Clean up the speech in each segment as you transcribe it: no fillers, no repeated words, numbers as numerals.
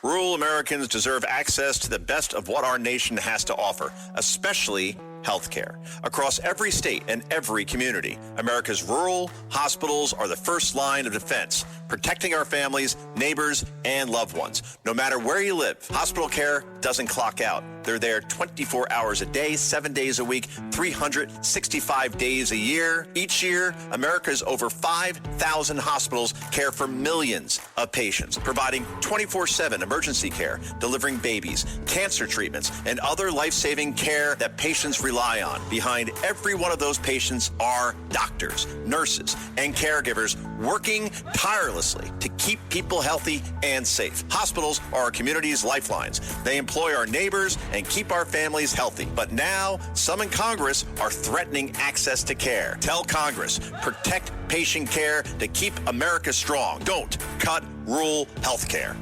Rural Americans deserve access to the best of what our nation has to offer, especially health care. Across every state and every community, America's rural hospitals are the first line of defense, protecting our families, neighbors, and loved ones. No matter where you live, hospital care doesn't clock out. They're there 24 hours a day, 7 days a week, 365 days a year. Each year, America's over 5,000 hospitals care for millions of patients, providing 24/7 emergency care, delivering babies, cancer treatments, and other life-saving care that patients rely on. Behind every one of those patients are doctors, nurses, and caregivers working tirelessly to keep people healthy and safe. Hospitals are our community's lifelines. They employ our neighbors and keep our families healthy. But now, some in Congress are threatening access to care. Tell Congress, protect patient care to keep America strong. Don't cut rural health care.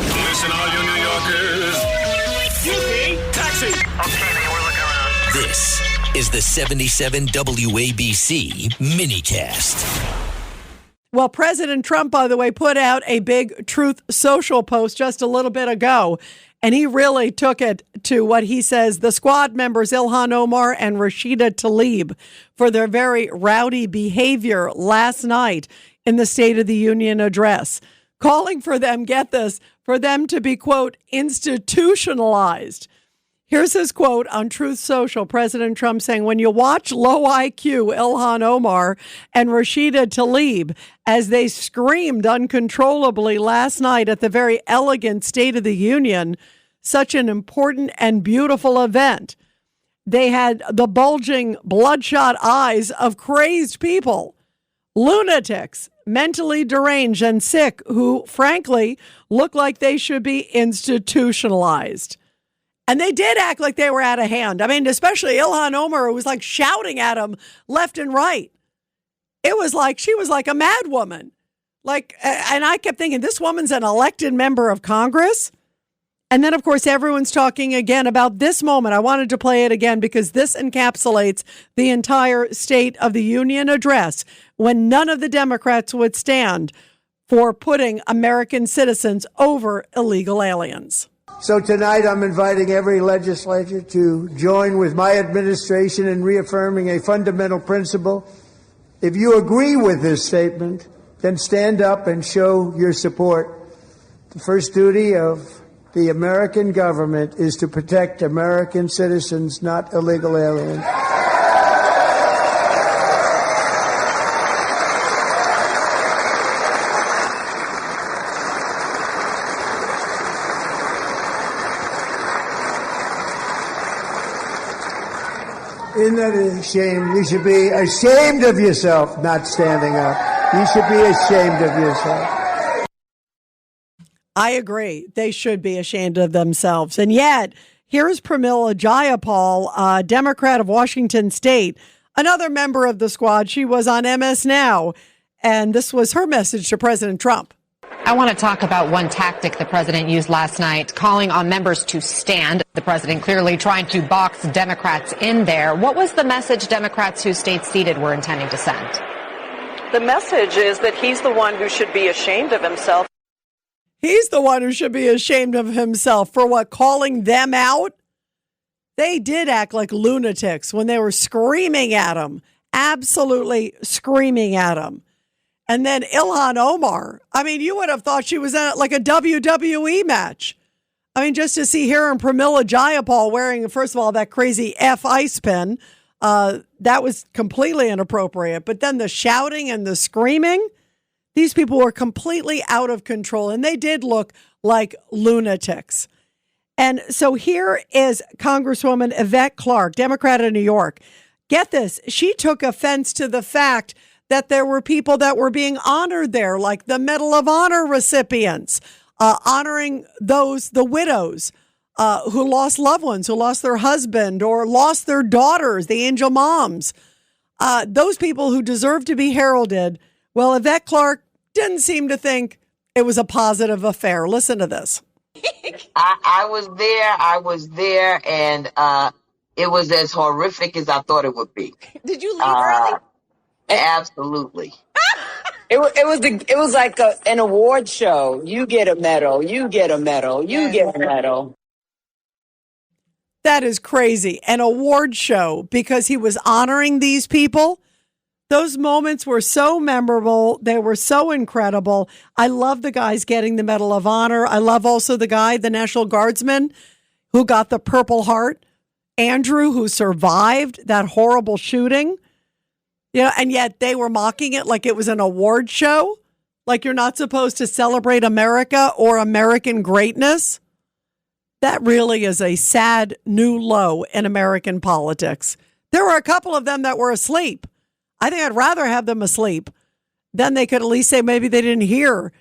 Listen, all you New Yorkers. Taxi. Okay, man, we're looking around. This is the 77 WABC minicast. Well, President Trump, by the way, put out a big Truth Social post just a little bit ago, and he really took it to what he says the squad members Ilhan Omar and Rashida Tlaib for their very rowdy behavior last night in the State of the Union address, calling for them, get this, for them to be, quote, institutionalized. Here's his quote on Truth Social. President Trump saying, when you watch low IQ Ilhan Omar and Rashida Tlaib as they screamed uncontrollably last night at the very elegant State of the Union, such an important and beautiful event, they had the bulging, bloodshot eyes of crazed people, lunatics, mentally deranged and sick, who, frankly, look like they should be institutionalized. And they did act like they were out of hand. I mean, especially Ilhan Omar, who was like shouting at them left and right. It was like she was like a mad woman. Like, and I kept thinking, this woman's an elected member of Congress. And then, of course, everyone's talking again about this moment. I wanted to play it again because this encapsulates the entire State of the Union address when none of the Democrats would stand for putting American citizens over illegal aliens. So tonight I'm inviting every legislator to join with my administration in reaffirming a fundamental principle. If you agree with this statement, then stand up and show your support. The first duty of the American government is to protect American citizens, not illegal aliens. Isn't that a shame? You should be ashamed of yourself not standing up. You should be ashamed of yourself. I agree. They should be ashamed of themselves. And yet, here's Pramila Jayapal, Democrat of Washington State, another member of the squad. She was on MS Now, and this was her message to President Trump. I want to talk about one tactic the president used last night, calling on members to stand. The president clearly trying to box Democrats in there. What was the message Democrats who stayed seated were intending to send? The message is that he's the one who should be ashamed of himself. He's the one who should be ashamed of himself for what, calling them out? They did act like lunatics when they were screaming at him, absolutely screaming at him. And then Ilhan Omar, I mean, you would have thought she was in like a WWE match. I mean, just to see her and Pramila Jayapal wearing, first of all, that crazy F ice pin, that was completely inappropriate. But then the shouting and the screaming, these people were completely out of control, and they did look like lunatics. And so here is Congresswoman Yvette Clarke, Democrat of New York. Get this. She took offense to the fact that there were people that were being honored there, like the Medal of Honor recipients, honoring the widows who lost loved ones, who lost their husband or lost their daughters, the angel moms, those people who deserve to be heralded. Well, Yvette Clarke didn't seem to think it was a positive affair. Listen to this. I was there, and it was as horrific as I thought it would be. Did you leave early? Absolutely. It was like an award show. You get a medal. You get a medal. You get a medal. That is crazy. An award show because he was honoring these people. Those moments were so memorable. They were so incredible. I love the guys getting the Medal of Honor. I love also the guy, the National Guardsman, who got the Purple Heart. Andrew, who survived that horrible shooting. And yet they were mocking it like it was an award show. Like you're not supposed to celebrate America or American greatness. That really is a sad new low in American politics. There were a couple of them that were asleep. I think I'd rather have them asleep. Then they could at least say maybe they didn't hear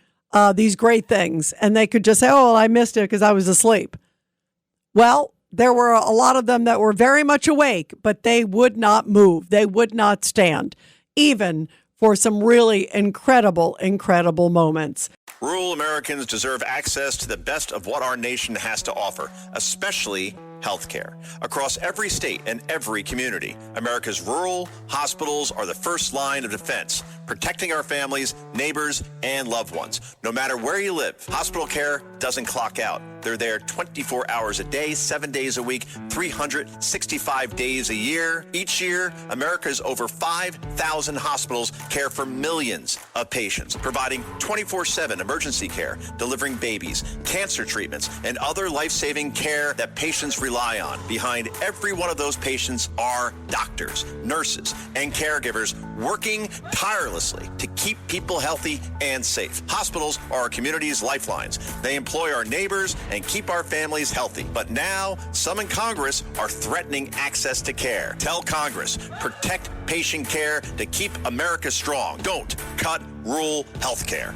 these great things. And they could just say, oh, well, I missed it because I was asleep. Well, there were a lot of them that were very much awake, but they would not move. They would not stand, even for some really incredible, incredible moments. Rural Americans deserve access to the best of what our nation has to offer, especially health care. Across every state and every community, America's rural hospitals are the first line of defense, protecting our families, neighbors, and loved ones. No matter where you live, hospital care doesn't clock out. They're there 24 hours a day, 7 days a week, 365 days a year. Each year, America's over 5,000 hospitals care for millions of patients, providing 24/7 emergency care, delivering babies, cancer treatments, and other life-saving care that patients rely on. Behind every one of those patients are doctors, nurses, and caregivers working tirelessly to keep people healthy and safe. Hospitals are our community's lifelines. They employ our neighbors and keep our families healthy. But now, some in Congress are threatening access to care. Tell Congress, protect patient care to keep America strong. Don't cut rural health care.